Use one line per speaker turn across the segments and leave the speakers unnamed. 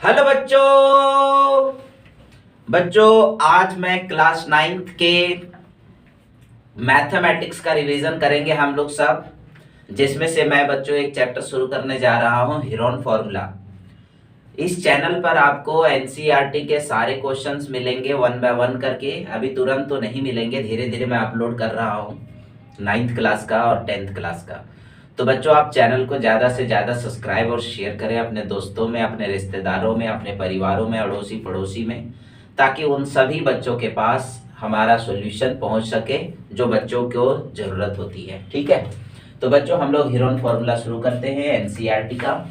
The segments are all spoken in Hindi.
हेलो बच्चों आज मैं क्लास 9th के मैथमेटिक्स का रिवीजन करेंगे हम लोग सब, जिसमें से मैं बच्चों एक चैप्टर शुरू करने जा रहा हूं, हीरोन फॉर्मूला। इस चैनल पर आपको एनसीईआरटी के सारे क्वेश्चंस मिलेंगे वन बाय वन करके। अभी तुरंत तो नहीं मिलेंगे, धीरे धीरे मैं अपलोड कर रहा हूं 9th क्लास का और 10th क्लास का। तो बच्चों आप चैनल को ज़्यादा से ज़्यादा सब्सक्राइब और शेयर करें अपने दोस्तों में, अपने रिश्तेदारों में, अपने परिवारों में, अड़ोसी पड़ोसी में, ताकि उन सभी बच्चों के पास हमारा सॉल्यूशन पहुंच सके जो बच्चों को ज़रूरत होती है। ठीक है, तो बच्चों हम लोग हीरोन फॉर्मूला शुरू करते हैं एनसीईआरटी का।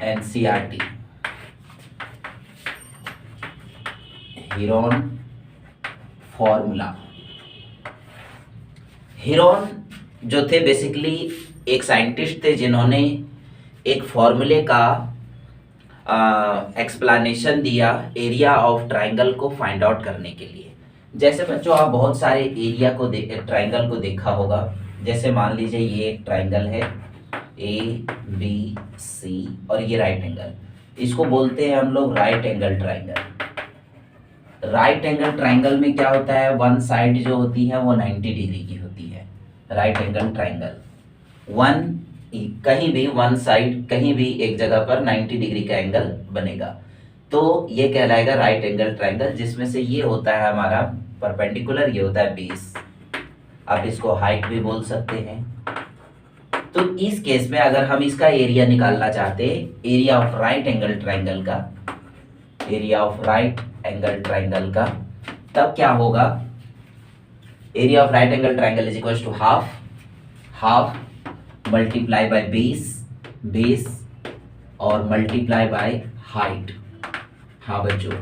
NCERT Heron formula. हीरोन जो थे बेसिकली एक साइंटिस्ट थे जिन्होंने एक फॉर्मूले का एक्सप्लेनेशन दिया एरिया ऑफ ट्राइंगल को फाइंड आउट करने के लिए। जैसे बच्चों आप बहुत सारे एरिया को ट्राइंगल को देखा होगा। जैसे मान लीजिए ये एक ट्राइंगल है ABC और ये राइट एंगल, इसको बोलते हैं हम लोग right angle triangle. Right angle triangle में क्या होता है, वन साइड जो होती है वो 90 डिग्री की होती है। राइट एंगल ट्राइंगल कहीं भी वन साइड कहीं भी एक जगह पर 90 डिग्री का एंगल बनेगा, तो ये कहलाएगा राइट एंगल ट्राइंगल, जिसमें से ये होता है हमारा परपेंडिकुलर, ये होता है बेस। आप इसको हाइट भी बोल सकते हैं। तो इस केस में अगर हम इसका एरिया निकालना चाहते हैं, area of right angle triangle का, area of right angle triangle का, तब क्या होगा, area of right angle triangle is equal to half multiply by base और मल्टीप्लाई बाय हाइट। हाँ बच्चों,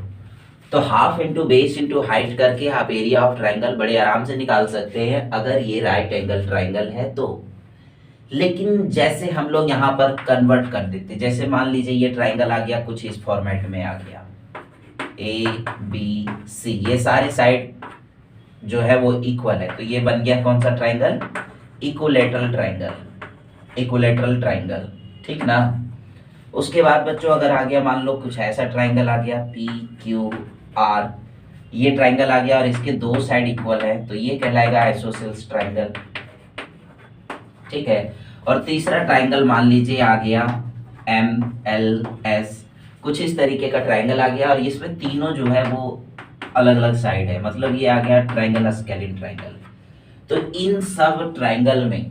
तो half into base into height करके आप एरिया ऑफ ट्राइंगल बड़े आराम से निकाल सकते हैं अगर ये राइट एंगल ट्राइंगल है तो। लेकिन जैसे हम लोग यहाँ पर कन्वर्ट कर देते, जैसे मान लीजिए ये ट्राइंगल आ गया, कुछ इस फॉर्मेट में आ गया ABC, ये सारे साइड जो है वो इक्वल है, तो ये बन गया कौन सा triangle, equilateral triangle. Equilateral triangle, ठीक ना। उसके बाद बच्चों अगर आ गया मान लो कुछ ऐसा ट्राइंगल आ गया PQR, ये ट्राइंगल आ गया और इसके दो साइड इक्वल है, तो ये कहलाएगा आइसोसेल्स ट्राइंगल। ठीक है, और तीसरा ट्राइंगल मान लीजिए आ गया MLS, कुछ इस तरीके का ट्राइंगल आ गया और इसमें तीनों जो है वो अलग अलग साइड है, मतलब ये आ गया ट्राइंगल स्केलिन ट्राइंगल। तो इन सब ट्राइंगल में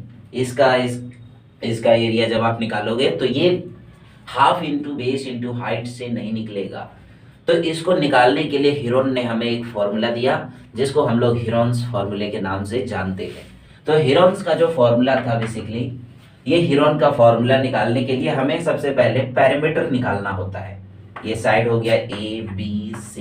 इसका एरिया जब आप निकालोगे तो ये half into base into height से नहीं निकलेगा। तो इसको निकालने के लिए हीरोन ने हमें एक फॉर्मूला दिया जिसको हम लोग हीरोन्स फॉर्मूले के नाम से जानते हैं। तो हीरोन्स का जो फॉर्मूला था बेसिकली, ये हीरोन का फॉर्मूला निकालने के लिए हमें सबसे पहले पैरामीटर निकालना होता है। ये साइड हो गया ABC,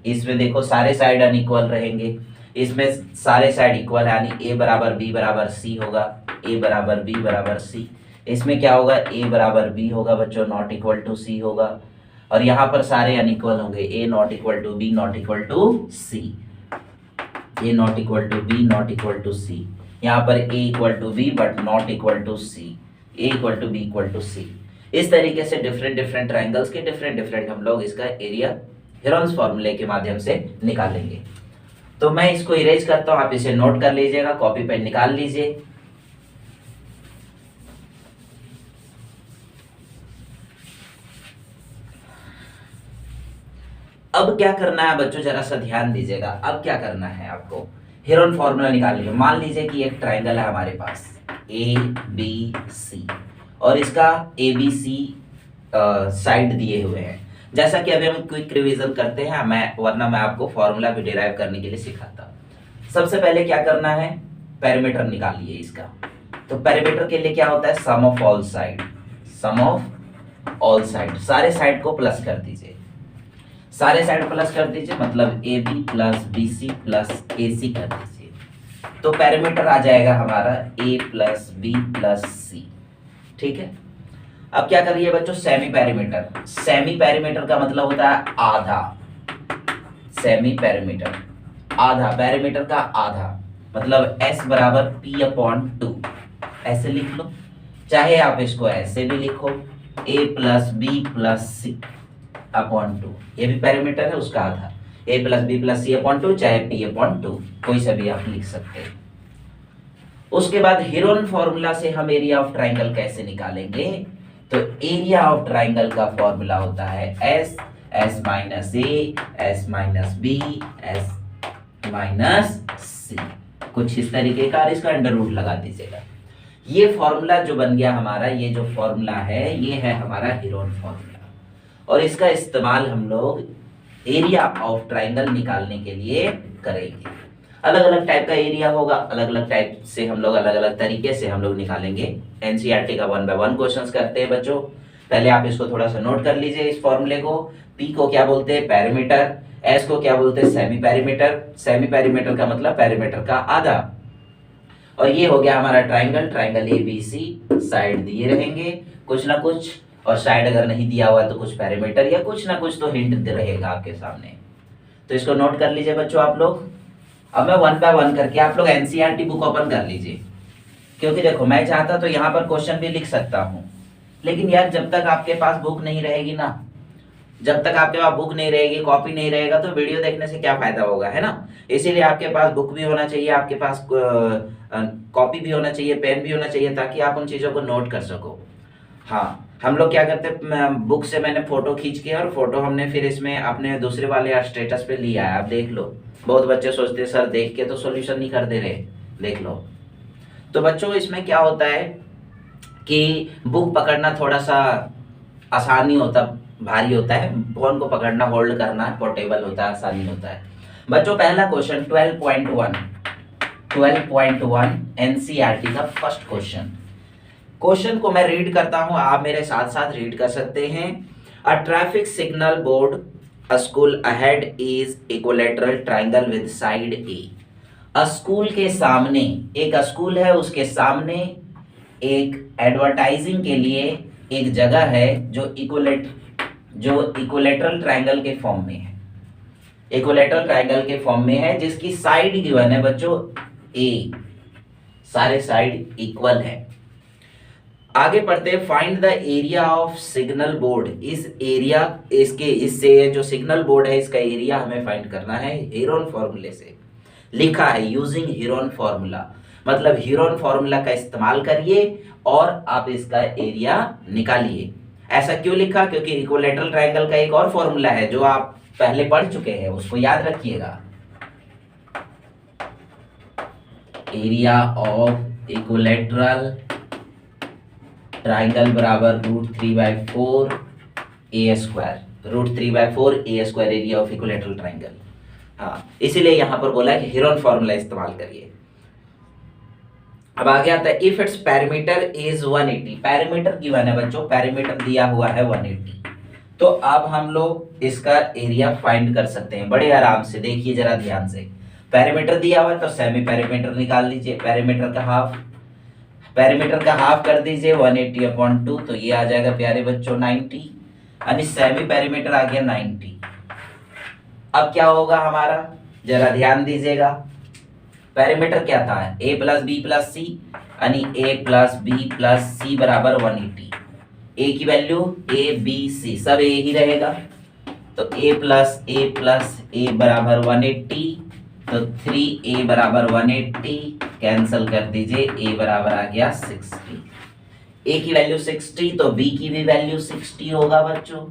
इसमें देखो सारे साइड अनइक्वल रहेंगे, इसमें सारे साइड इक्वल है, यानी A बराबर B बराबर C होगा, A बराबर B बराबर C। इसमें क्या होगा, A बराबर B होगा बच्चों, नॉट इक्वल टू C होगा, और यहाँ पर सारे अनइक्वल होंगे, A not equal to B not equal to C, A not equal to B not equal to C। यहाँ पर A equal to B but not equal to C, A equal to B equal to C। इस तरीके से डिफरेंट ट्राइंगल्स के डिफरेंट हम लोग इसका एरिया हीरोन्स फॉर्मूले के माध्यम से निकालेंगे। तो मैं इसको इरेज करता हूं, आप इसे नोट कर लीजिएगा, कॉपी पेन निकाल लीजिए। अब क्या करना है बच्चों, जरा सा ध्यान दीजिएगा। अब क्या करना है आपको, हीरोन फॉर्मूला निकालिए। मान लीजिए कि एक ट्राइंगल है हमारे पास ABC और इसका ABC साइड दिए हुए हैं। जैसा कि अभी हम क्विक रिवीजन करते हैं, वरना मैं आपको फॉर्मूला भी डिराइव करने के लिए सिखाता हूं। सबसे पहले क्या करना है, पैरामीटर निकालिए इसका। तो पैरामीटर के लिए क्या होता है, sum of all side, sum of all side, सारे साइड को प्लस कर दीजिए, सारे साइड प्लस कर दीजिए, मतलब AB plus BC plus AC कर दीजिए। तो पैरामीटर आ जाएगा हमारा A plus B plus C। ठीक है, अब क्या करिए बच्चों, सेमी पैरामीटर। सेमी पैरामीटर का मतलब होता है आधा, सेमी पैरामीटर आधा, पैरामीटर का आधा, मतलब S बराबर P अपॉन 2, ऐसे लिख लो। चाहे आप इसको ऐसे भी लिखो a plus b plus c upon 2, ये भी पैरामीटर है उसका आधा, a plus b plus c upon 2 चाहे p अपॉन 2, कोई सा भी आप लिख सकते हैं। उसके बाद हेरोन फॉर्मूला से हम एरिया ऑफ ट्राइंगल कैसे निकालेंगे, तो एरिया ऑफ ट्राइंगल का फॉर्मूला होता है एस, एस माइनस ए, S minus B, S minus C, कुछ इस तरीके का, और इसका अंडर रूट लगा दीजिएगा। ये फॉर्मूला जो बन गया हमारा, ये जो फॉर्मूला है ये है हमारा हेरोन फॉर्मूला, और इसका इस्तेमाल हम लोग एरिया ऑफ ट्राइंगल निकालने के लिए करेंगे। अलग अलग टाइप का एरिया होगा, अलग अलग टाइप से हम लोग अलग अलग तरीके से हम लोग निकालेंगे। एनसीईआरटी का 1 बाय 1 क्वेश्चंस करते हैं बच्चों। पहले आप इसको थोड़ा सा नोट कर लीजिए इस फॉर्मूले को। पी को क्या बोलते हैं, पैरामीटर, एस को क्या बोलते हैं, सेमी पैरामीटर, सेमी पैरामीटर का मतलब पैरामीटर का आधा, और ये हो गया हमारा triangle, triangle A B C, side दिए रहेंगे कुछ ना कुछ, और साइड अगर नहीं दिया हुआ तो कुछ पैरामीटर या कुछ ना कुछ तो हिंट रहेगा आपके सामने। तो इसको नोट कर लीजिए बच्चों आप लोग। अब मैं 1 बाय 1 करके, आप लोग एनसीईआरटी बुक ओपन कर लीजिए, क्योंकि देखो मैं चाहता तो यहाँ पर क्वेश्चन भी लिख सकता हूँ, लेकिन यार जब तक आपके पास बुक नहीं रहेगी ना, जब तक आपके पास बुक नहीं रहेगी, कॉपी नहीं रहेगा, तो वीडियो देखने से क्या फायदा होगा, है ना। इसीलिए आपके पास बुक भी होना चाहिए, आपके पास कॉपी भी होना चाहिए, पेन भी होना चाहिए, ताकि आप उन चीज़ों को नोट कर सको। हाँ, हम लोग क्या करते हैं, बुक से मैंने फोटो खींच के, और फोटो हमने फिर इसमें अपने दूसरे वाले स्टेटस पे लिया है, आप देख लो। बहुत बच्चे सोचते हैं सर देख के तो सॉल्यूशन नहीं कर दे रहे, देख लो। तो बच्चों इसमें क्या होता है कि बुक पकड़ना थोड़ा सा आसान नहीं होता, भारी होता है, फोन को पकड़ना, होल्ड करना पोर्टेबल होता है, आसानी होता है। बच्चों पहला क्वेश्चन 12.1 एनसीईआरटी का फर्स्ट क्वेश्चन को मैं रीड करता हूं, आप मेरे साथ साथ रीड कर सकते हैं। A traffic signal board a school ahead is equilateral triangle with side A. School के सामने, एक स्कूल है उसके सामने एक एडवर्टाइजिंग के लिए एक जगह है जो इक्विलैटरल ट्रायंगल के फॉर्म में है, इक्विलैटरल ट्रायंगल के फॉर्म में है, जिसकी साइड गिवन है बच्चों ए, सारे साइड इक्वल है। आगे पढ़ते हैं, find the area of signal board. इस एरिया, इससे जो सिग्नल बोर्ड है इसका एरिया हमें फाइंड करना है हेरोन फॉर्मूले से। लिखा है यूजिंग हेरोन फॉर्मूला, मतलब हेरोन फॉर्मूला का इस्तेमाल करिए और आप इसका एरिया निकालिए। ऐसा क्यों लिखा, क्योंकि इक्विलैटरल ट्रायंगल का एक और फॉर्मूला है जो आप पहले पढ़ चुके हैं, उसको याद रखिएगा। एरिया ऑफ इक्विलैटरल ट्राइंगल बराबर √3/4 a square, √3/4 a square area of equilateral triangle. हाँ, इसीलिए यहां पर बोला है कि हेरोन फॉर्मूला इस्तेमाल करिए। अब आगे आता है, if it's parameter is 180, parameter given है बच्चों, पैरामीटर दिया हुआ है 180, तो अब हम लोग इसका एरिया फाइंड कर सकते हैं बड़े आराम से। देखिए जरा ध्यान से, पैरामीटर दिया हुआ है तो सेमी पैरामीटर निकाल लीजिए, पैरामीटर का हाफ कर दीजिए 180/2, तो ये आ जाएगा प्यारे बच्चों 90, यानी सेमी पैरामीटर आ गया 90। अब क्या होगा हमारा, जरा ध्यान दीजिएगा, पैरामीटर क्या था, a प्लस बी प्लस सी, यानी a प्लस बी प्लस सी बराबर 180। a की वैल्यू a b c सब a ही रहेगा, तो a प्लस a बराबर 180, तो 3a बराबर 180 कैंसल कर दीजिए, a बराबर आ गया 60। a की वैल्यू 60 तो b की भी वैल्यू 60 होगा बच्चों,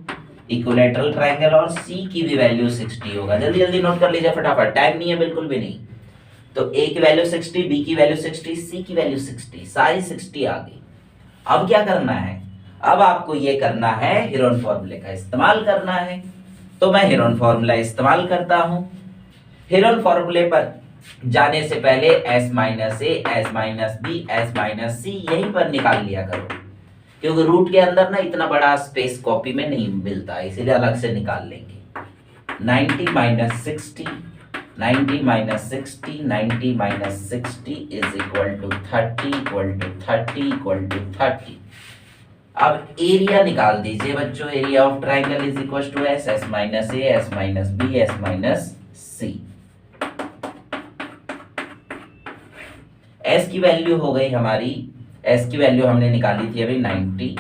इक्विलैटरल ट्रायंगल, और c की भी वैल्यू 60 होगा। जल्दी जल्दी नोट कर लीजिए फटाफट, टाइम नहीं है बिल्कुल भी नहीं। तो a की वैल्यू 60, b की वैल्यू 60, c की वैल्यू 60, सारी 60 आ गई। अब क्या करना है, अब आपको ये करना है हेरोन फॉर्मूले का इस्तेमाल करना है, तो मैं हेरोन फॉर्मूला इस्तेमाल करता हूं। हेरोन फॉर्मूले पर जाने से पहले s minus a, s minus b, s minus c यहीं पर निकाल लिया करो, क्योंकि रूट के अंदर ना इतना बड़ा स्पेस कॉपी में नहीं मिलता, इसीलिए अलग से निकाल लेंगे। 90 minus 60, 90 minus 60, 90 minus 60 is equal to 30, equal to 30, equal to 30। अब एरिया निकाल दीजिए बच्चों, area of triangle is equal to s, S minus A, S minus B, S minus c. S की वैल्यू हो गई हमारी एस की वैल्यू हमने निकाली थी अभी 90,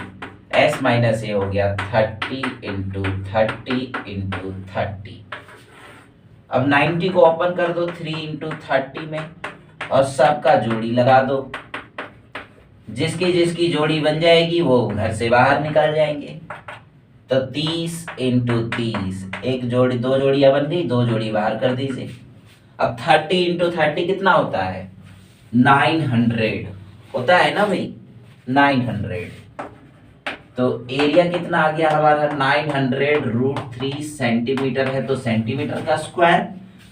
एस माइनस ए हो गया 30 इंटू 30 इंटू 30। अब 90 को ओपन कर दो 3 इंटू 30 में और सबका जोड़ी लगा दो, जिसकी जिसकी जोड़ी बन जाएगी वो घर से बाहर निकल जाएंगे। तो 30 इंटू 30, एक जोड़ी, दो जोड़ियां बन गई, दो जोड़ी बाहर कर दीजिए। अब 30 इंटू 30 कितना होता है? 900 होता है ना भाई, 900। तो एरिया कितना आ गया हमारा? 900√3 सेंटीमीटर है तो सेंटीमीटर का स्क्वायर,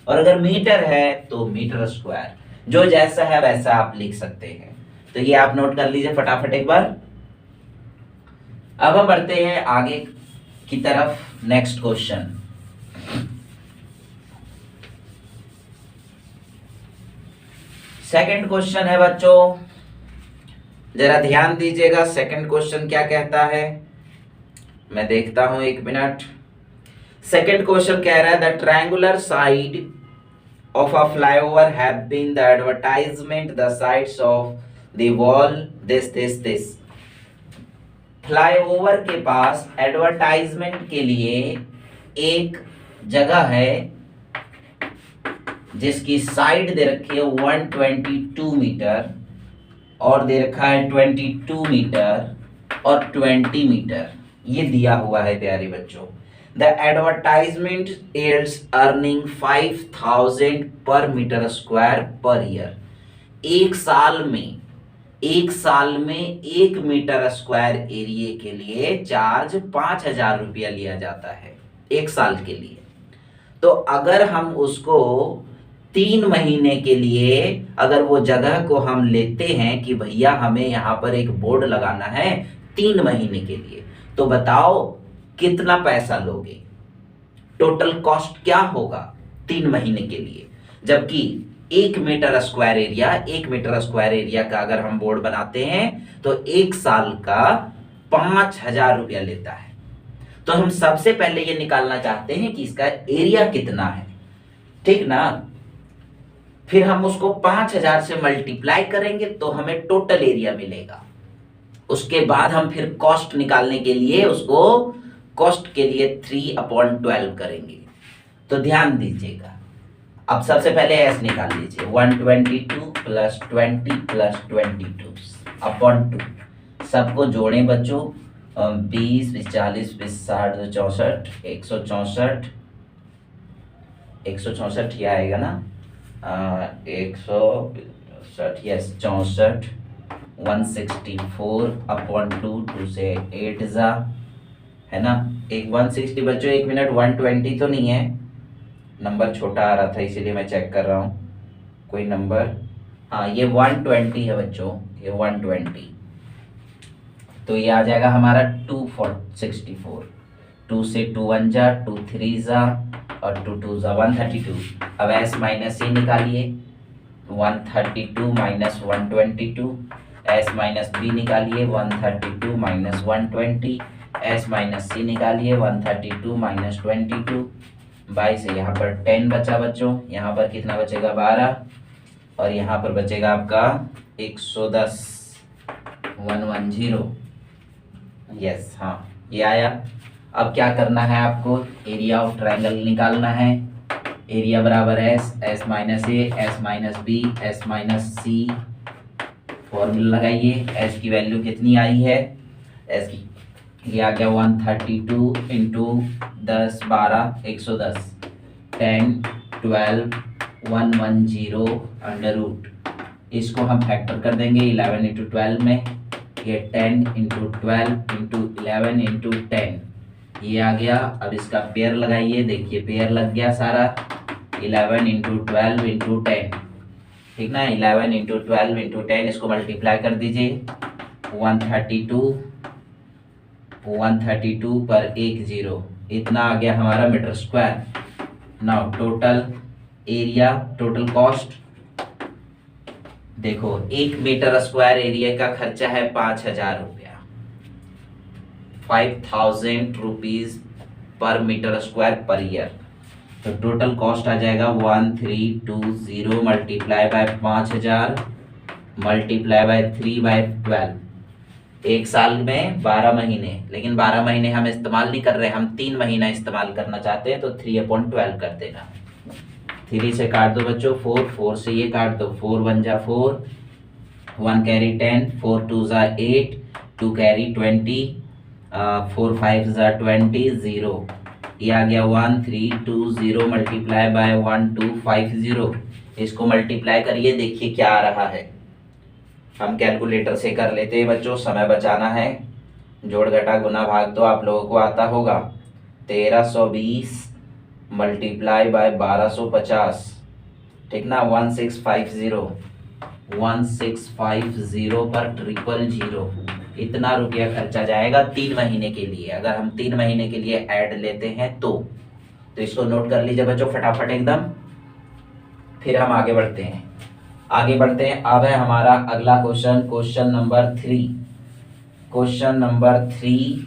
और अगर मीटर है तो मीटर स्क्वायर। जो जैसा है वैसा आप लिख सकते हैं। तो ये आप नोट कर लीजिए फटाफट एक बार। अब हम बढ़ते हैं आगे की तरफ। नेक्स्ट क्वेश्चन, सेकंड क्वेश्चन है बच्चों, जरा ध्यान दीजिएगा। सेकंड क्वेश्चन क्या कहता है, मैं देखता हूं, एक मिनट। सेकंड क्वेश्चन कह रहा है the triangular side of a flyover have been the advertisement the sides of the wall this। Flyover के पास एडवर्टाइजमेंट के लिए एक जगह है जिसकी साइड दे रखी है 122 मीटर और दे रखा है 22 मीटर और 20 मीटर, ये दिया हुआ है प्यारे बच्चों। The advertisement yields earning 5000 per meter square per year। एक साल में 1 मीटर स्क्वायर एरिया के लिए चार्ज 5000 रुपया लिया जाता है एक साल के लिए। तो अगर हम उसको 3 महीने के लिए, अगर वो जगह को हम लेते हैं कि भैया हमें यहाँ पर एक बोर्ड लगाना है 3 महीने के लिए, तो बताओ कितना पैसा लोगे? टोटल कॉस्ट क्या होगा 3 महीने के लिए? जबकि 1 मीटर स्क्वायर एरिया का अगर हम बोर्ड बनाते हैं तो 1 साल का 5000 रुपया लेता है। तो हम सबसे पहले ये निकालना चाहते हैं कि इसका एरिया कितना है, ठीक ना। फिर हम उसको 5000 से मल्टीप्लाई करेंगे तो हमें टोटल एरिया मिलेगा। उसके बाद हम फिर कॉस्ट निकालने के लिए उसको कॉस्ट के लिए 3/12 करेंगे। तो ध्यान दीजिएगा, अब सबसे पहले एस निकाल लीजिए, 122 प्लस 20 प्लस 22/2। सबको जोड़ें बच्चों, 20 20 40 20 60 64 164 ही आएगा ना, 164 यस 64 164/2, 2 से 8 जा है ना, एक 160 बच्चों। एक मिनट, 120 तो नहीं है, नंबर छोटा आ रहा था इसीलिए मैं चेक कर रहा हूँ कोई नंबर। हाँ ये 120 है बच्चों, ये 120। तो ये आ जाएगा हमारा 264। 2 से 2 1 जा, 2 3 जा और 2 2 जा 132। अब एस माइनस सी निकालिए, 132 माइनस 122। एस माइनस बी निकालिए, 132 माइनस 120। एस माइनस सी निकालिए, 132 माइनस 22। 22 से यहाँ पर 10 बचा बच्चों, यहाँ पर कितना बचेगा 12 और यहाँ पर बचेगा आपका 110 110। यस हाँ ये आया। अब क्या करना है आपको, एरिया ऑफ ट्रायंगल निकालना है। एरिया बराबर एस माइनस ए, S minus B, S minus c. Formula लगाइए, एस की वैल्यू कितनी आई है, एस की ये आ गया 132 इंटू 10 12 110, 10 12 110 अंडर रूट। इसको हम फैक्टर कर देंगे 11 इंटू 12 में, ये 10 इंटू 12 इंटू 11 इंटू 10 ये आ गया। अब इसका पेयर लगाइए, देखिए पेयर लग गया सारा, 11 इंटू 12 इंटू 10, ठीक ना, 11 इंटू 12 इंटू 10, इसको मल्टीप्लाई कर दीजिए। 132 पर 1 0, इतना आ गया हमारा metre square. Now total area, total cost देखो, 1 मीटर स्क्वायर एरिया का खर्चा है 5000 रुपया, 5000 rupees per metre square per year. तो टोटल कॉस्ट आ जाएगा 1320 मल्टीप्लाई बाय 5000 मल्टीप्लाई बाय 3/12। एक साल में 12 महीने, लेकिन 12 महीने हम इस्तेमाल नहीं कर रहे, हम 3 महीना इस्तेमाल करना चाहते हैं, तो 3/12 कर देना। 3 से काट दो बच्चों 4, 4 से ये काट दो, 4 1 जा 4, 1 कैरी 10, 4 2 जा 8, 2 कैरी 20, 4 5 जा 20, 0। ये आ गया 1 3 2 0 मल्टीप्लाई बाय 1 2 5 0। इसको मल्टीप्लाई करिए, देखिए क्या आ रहा है। हम कैलकुलेटर से कर लेते हैं बच्चों, समय बचाना है। जोड़ घटा गुना भाग तो आप लोगों को आता होगा। 1320 मल्टीप्लाई बाय 1250, ठीक ना, 1650 पर 000 इतना रुपया खर्चा जाएगा 3 महीने के लिए। अगर हम 3 महीने के लिए ऐड लेते हैं तो इसको नोट कर लीजिए बच्चों फटाफट एकदम। फिर हम आगे बढ़ते हैं, अब है हमारा अगला question, question number 3। Question number 3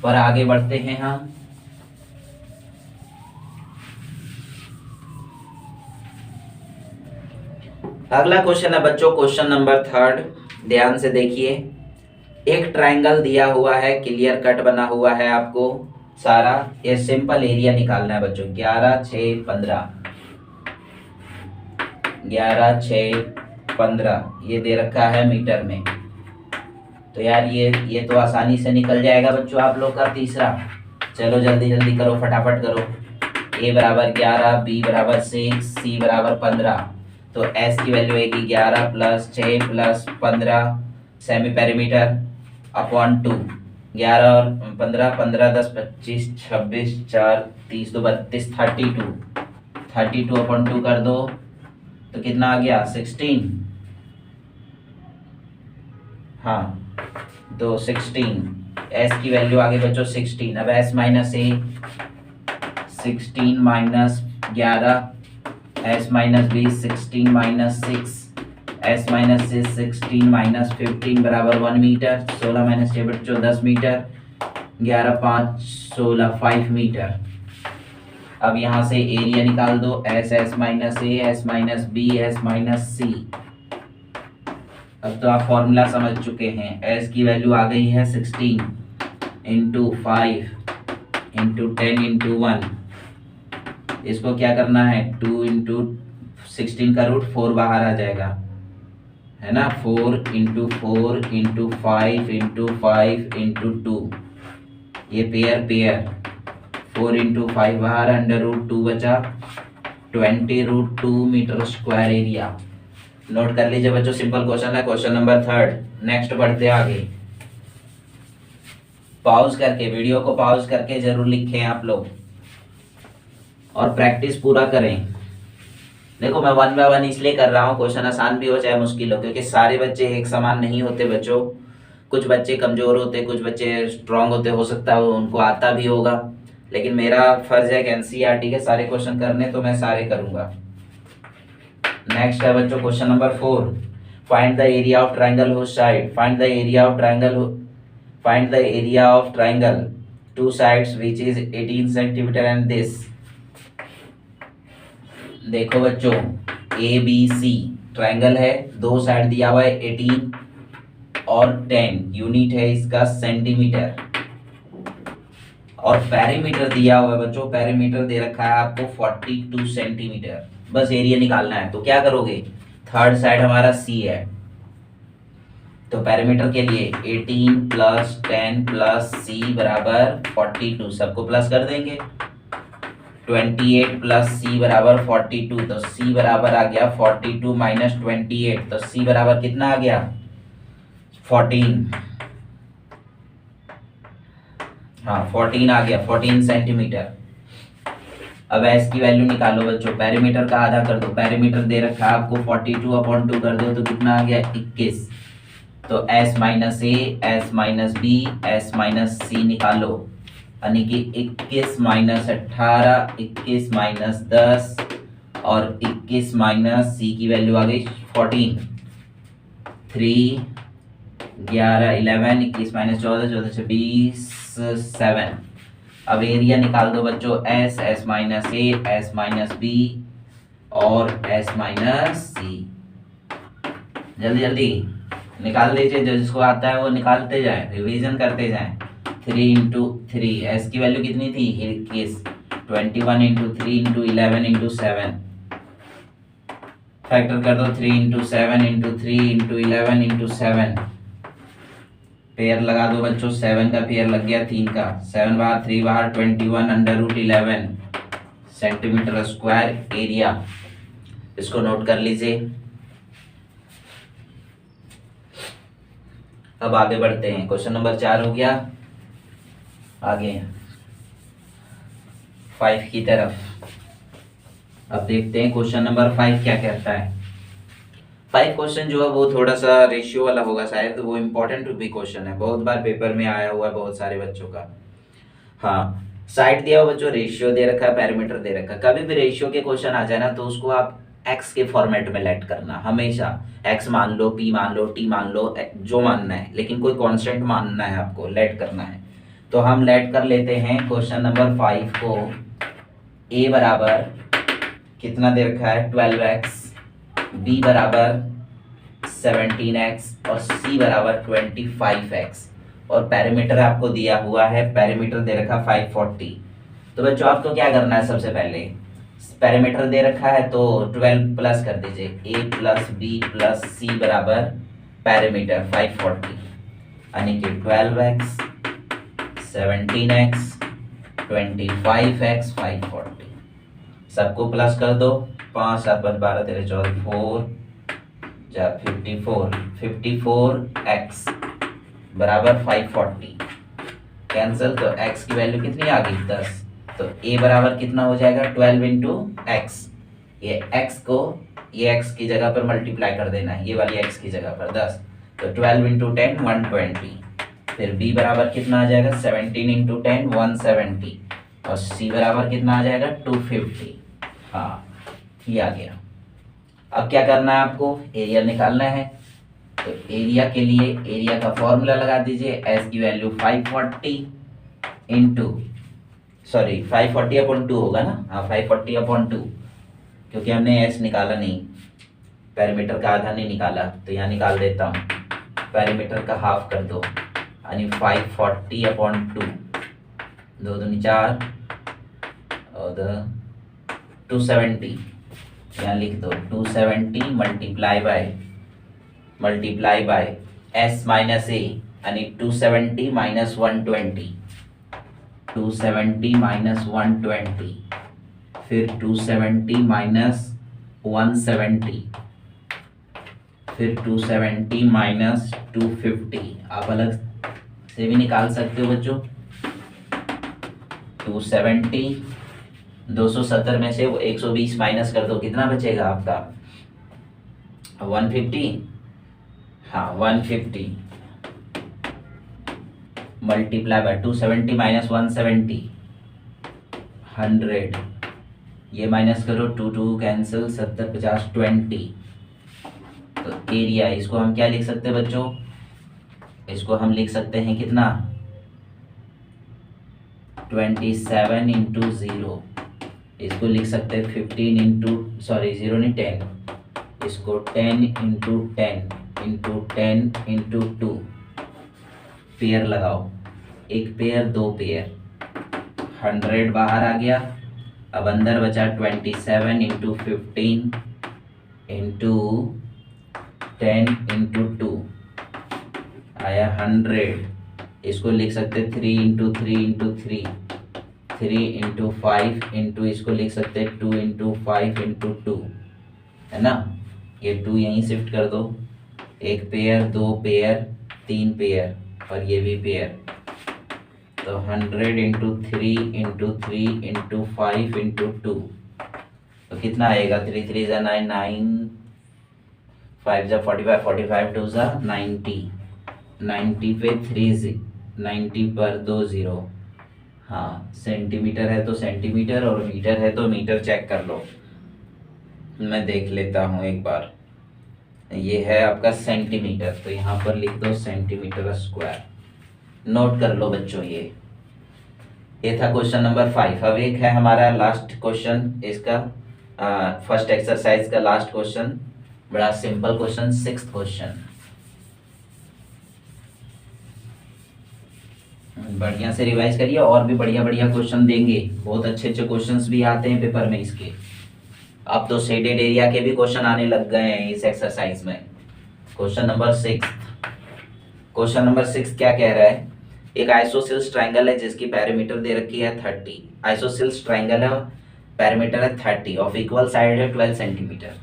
पर आगे बढ़ते हैं हम। अगला क्वेश्चन है बच्चों क्वेश्चन नंबर 3। ध्यान से देखिए, एक ट्रायंगल दिया हुआ है, क्लियर कट बना हुआ है, आपको सारा ये सिंपल एरिया निकालना है बच्चों। 11 6 15, 11 6 15 ये दे रखा है मीटर में। तो यार ये तो आसानी से निकल जाएगा बच्चों आप लोग का तीसरा। चलो जल्दी जल्दी करो, फटाफट करो। a बराबर 11, b बराबर 6, c बराबर 15। तो s की वैल्यू आएगी 11 plus 6 plus 15 semi perimeter upon 2। 11 और 15, 15 10 25 26 4 30 2 32 32 अपॉन 2 कर दो तो कितना आ गया 16। हाँ तो 16 s की वैल्यू आ गई बच्चों 16। अब s minus a 16 minus 11, s minus b 16 minus 6, s minus 16 minus 15 बराबर 1 मीटर। 16 माइनस 6 बच्चों 10 मीटर, 11 5 16 5 मीटर। अब यहाँ से एरिया निकाल दो, s minus a, s minus b, s minus c. अब तो आप फॉर्मूला समझ चुके हैं। s की वैल्यू आ गई है 16 इंटू 5 इंटू 10 इंटू 1। इसको क्या करना है 2 इंटू 16 का रूट 4 बाहर आ जाएगा, है ना। 4 इंटू 4 इंटू 5 इंटू 5 इंटू 2, ये पेयर 4 इंटू 5 बाहर, अंडर रूट 2 बचा, 20√2 मीटर स्क्वायर एरिया। नोट कर लीजिए बच्चों, सिंपल क्वेश्चन है, क्वेश्चन नंबर 3। नेक्स्ट बढ़ते आगे। पॉज करके, वीडियो को पॉज करके जरूर लिखें आप लोग और प्रैक्टिस पूरा करें। देखो मैं 1 बाय 1 इसलिए कर रहा हूँ, क्वेश्चन आसान भी हो चाहे मुश्किल हो, क्योंकि सारे बच्चे एक समान नहीं होते बच्चों। कुछ बच्चे कमजोर होते, कुछ बच्चे स्ट्रांग होते, हो सकता है उनको आता भी होगा, लेकिन मेरा फर्ज है कि एनसीईआरटी के सारे क्वेश्चन करने, तो मैं सारे करूंगा। नेक्स्ट है बच्चों question number 4। Find the area of triangle whose side, find the area of triangle two sides which is 18 centimetre and this. देखो बच्चों ए बी सी ट्रायंगल है, दो साइड दिया हुआ है 18 और 10, यूनिट है इसका सेंटीमीटर, और पेरीमीटर दिया हुआ है बच्चों, पेरीमीटर दे रखा है आपको 42 सेंटीमीटर। बस एरिया निकालना है, तो क्या करोगे, थर्ड साइड हमारा सी है, तो पेरीमीटर के लिए 18 प्लस 10 प्लस सी बराबर 42, सबको प्लस कर देंगे। 28 प्लस सी बराबर 42, तो सी बराबर आ गया 42 माइनस 28, तो सी बराबर कितना आ गया 14। हाँ 14 आ गया, 14 सेंटीमीटर। अब एस की वैल्यू निकालो बच्चों, पेरीमीटर का आधा कर दो, पेरीमीटर दे रखा है आपको 42/2 कर दो तो कितना आ गया 21। तो एस माइनस ए, S minus B, S minus c निकालो, यानी कि 21 माइनस 18, 21 माइनस 10 और 21 माइनस सी की वैल्यू आ गई 14। 3 11 11, 21 माइनस 14, 14 से 20, 7। अब एरिया निकाल दो बच्चों, एस, एस माइनस ए, एस माइनस बी और एस माइनस सी। जल्दी जल्दी निकाल दीजिए, जो जिसको आता है वो निकालते जाए, रिवीजन करते जाए। 3 × 3, एस की वैल्यू कितनी थी, किस 21 × 3 × 11 × 7, फैक्टर कर दो 3 × 7 × 3 × 11 × 7, पेयर लगा दो बच्चों, 7 का पेयर लग गया 3 का, 7 बाहर 3 बाहर 21 √11 सेंटीमीटर स्क्वायर एरिया। इसको नोट कर लीजिए। अब आगे बढ़ते हैं, क्वेश्चन नंबर 4 हो गया, आगे 5 की तरफ। अब देखते हैं क्वेश्चन नंबर 5 क्या कहता है। 5 क्वेश्चन जो है वो थोड़ा सा रेशियो वाला होगा शायद, वो इम्पोर्टेंट भी क्वेश्चन है, बहुत बार पेपर में आया हुआ है बहुत सारे बच्चों का। हाँ, साइड दिया हुआ बच्चों, रेशियो दे रखा है, पैरामीटर दे रखा है। कभी भी रेशियो के क्वेश्चन आ जाए ना तो उसको आप एक्स के फॉर्मेट में लेट करना, हमेशा एक्स मान लो, पी मान लो, टी मान लो, जो मानना है, लेकिन कोई कांस्टेंट मानना है आपको, लेट करना है। तो हम लेट कर लेते हैं क्वेश्चन नंबर 5 को। ए बराबर कितना दे रखा है 12x, बी बराबर 17x और सी बराबर 25x, और पैरामीटर आपको दिया हुआ है, पैरामीटर दे रखा 540। तो बच्चों आपको क्या करना है, सबसे पहले पैरामीटर दे रखा है तो 12 प्लस कर दीजिए, a प्लस बी प्लस सी बराबर पैरामीटर 540, यानी कि 12x 17x 25x 540, सबको प्लस कर दो, 5 7 5 12 13 14 4 54x बराबर 540, कैंसिल, तो x की वैल्यू कितनी आ गई 10। तो a बराबर कितना हो जाएगा 12 × x, ये x को ये x की जगह पर मल्टीप्लाई कर देना है, ये वाली x की जगह पर 10, तो 12 × 10 120। फिर b बराबर कितना आ जाएगा 17 × 10 170, और c बराबर कितना आ जाएगा 250। हाँ, ये आ गया। अब क्या करना है आपको, एरिया निकालना है। तो एरिया के लिए एरिया का फॉर्मूला लगा दीजिए, s की वैल्यू 540/2 होगा ना, हाँ 540/2, क्योंकि हमने s निकाला नहीं, पैरामीटर का आधा नहीं निकाला, तो यहाँ निकाल देता हूँ, पैरामीटर का हाफ कर दो, यानी 540/2, 2 दूनी 4 और 270, यहाँ लिख दो 270 मल्टीप्लाई बाय s माइनस ए, यानी 270 - 120, 270 - 120, फिर 270 - 170, फिर 270 - 250। आप अलग से भी निकाल सकते हो बच्चों। 270 270 में से वो 120 माइनस कर दो, कितना बचेगा आपका 150। हाँ 150 मल्टीप्लाई बाय 270 - 170 100, ये माइनस करो, 2 2 कैंसिल, 70 50 20। तो एरिया, इसको हम क्या लिख सकते हैं बच्चों, इसको हम लिख सकते हैं कितना 27 × 0, इसको लिख सकते हैं 15 0 नहीं 10, इसको 10 × 10 × 10 × 2, पेयर लगाओ, एक पेयर दो पेयर, 100 बाहर आ गया। अब अंदर बचा 27 × 15 × 10 × 2 आया 100, इसको लिख सकते 3 × 3 × 3, 3 × 5 इंटू, इसको लिख सकते 2 × 5 × 2, है ना, ये 2 यहीं शिफ्ट कर दो, एक पेयर दो पेयर 3 पेयर और ये भी पेयर, तो 100 × 3 × 3 × 5 × 2, तो कितना आएगा 3 3 × 9 9 5 × 45 45 2 × 90, 90 पे 3 90 पर 2 0। हाँ, सेंटीमीटर है तो सेंटीमीटर और मीटर है तो मीटर, चेक कर लो, मैं देख लेता हूँ एक बार। ये है आपका सेंटीमीटर, तो यहाँ पर लिख दो सेंटीमीटर स्क्वायर, नोट कर लो बच्चों। ये था क्वेश्चन नंबर 5। अब एक है हमारा लास्ट क्वेश्चन, इसका फर्स्ट एक्सरसाइज का लास्ट क्वेश्चन, बड़ा सिंपल क्वेश्चन, 6th क्वेश्चन। बढ़िया से रिवाइज करिए, और भी बढ़िया बढ़िया क्वेश्चन देंगे, बहुत अच्छे अच्छे क्वेश्चंस भी आते हैं पेपर में इसके। अब तो शेडेड एरिया के भी क्वेश्चन आने लग गए हैं इस एक्सरसाइज में। क्वेश्चन नंबर 6, क्वेश्चन नंबर 6 क्या कह रहा है, एक आइसोसेल्स ट्रायंगल है जिसकी पैरामीटर दे रखी है 30। आइसोसेल्स ट्रायंगल है, पैरामीटर है 30, ऑफ इक्वल साइड है 12 सेंटीमीटर।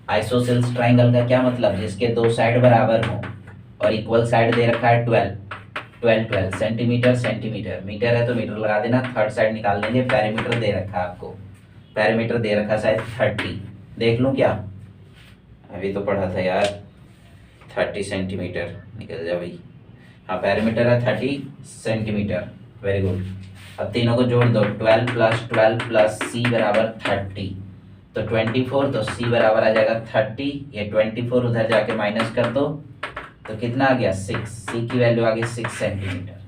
आइसोसेल्स ट्रायंगल का क्या मतलब, जिसके दो साइड बराबर हों और इक्वल साइड दे रखा है 12 सेंटीमीटर, सेंटीमीटर मीटर है तो मीटर लगा देना, थर्ड साइड निकाल लेंगे। पैरामीटर दे रखा है आपको, पैरामीटर दे रखा शायद 30, देख लूँ क्या, अभी तो पढ़ा था यार 30 सेंटीमीटर, निकल जा भाई। हाँ पैरामीटर है 30 सेंटीमीटर, वेरी गुड। अब तीनों को जोड़ दो, 12 प्लस सी बराबर 30, तो 24, तो सी बराबर आ जाएगा 30, ये 24 उधर जाके माइनस कर दो तो कितना आ गया 6, सी की वैल्यू आ गई 6 सेंटीमीटर।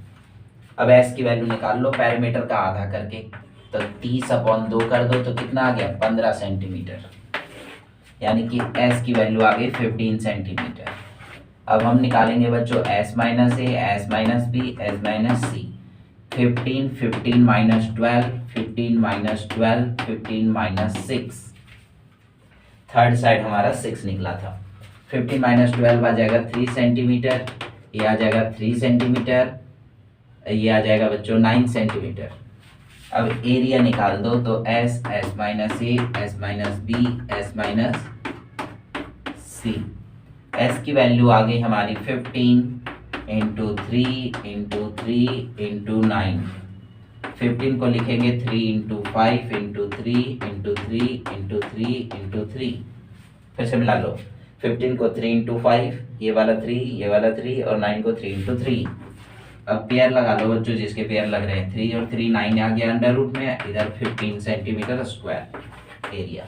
अब एस की वैल्यू निकाल लो पैरामीटर का आधा करके, तो 30/2 कर दो तो कितना आ गया 15 सेंटीमीटर, यानी कि एस की वैल्यू आ गई 15 सेंटीमीटर। अब हम निकालेंगे बच्चों एस माइनस ए, S minus B, S minus c. 15 minus 12, 15 minus 12, 15 minus 6, third side हमारा 6 निकला था। 15 माइनस 12 आ जाएगा 3 सेंटीमीटर, ये आ जाएगा 3 सेंटीमीटर, ये आ जाएगा बच्चों 9 सेंटीमीटर। अब एरिया निकाल दो, तो एस, एस माइनस ए, S minus B, S minus c. S की वैल्यू आ गई हमारी 15 इंटू 3 इंटू 3 इंटू 9। 15 को लिखेंगे 3 into 5 into 3 into 3 into 3 into 3। फिर से मिला लो, 15 को 3 इंटू 5, ये वाला 3, ये वाला 3, और 9 को 3 इंटू 3। अब पेयर लगा लो बच्चों, जिसके पेयर लग रहे हैं 3 और 3, 9 आ गया अंडर रूट में, इधर 15 सेंटीमीटर स्क्वायर एरिया।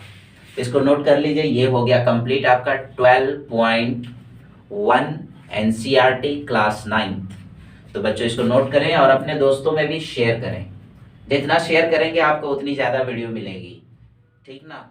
इसको नोट कर लीजिए, ये हो गया कंप्लीट आपका 12.1 एनसीईआरटी क्लास 9th। तो बच्चों इसको नोट करें और अपने दोस्तों में भी शेयर करें, जितना शेयर करेंगे आपको उतनी ज़्यादा वीडियो मिलेगी, ठीक ना।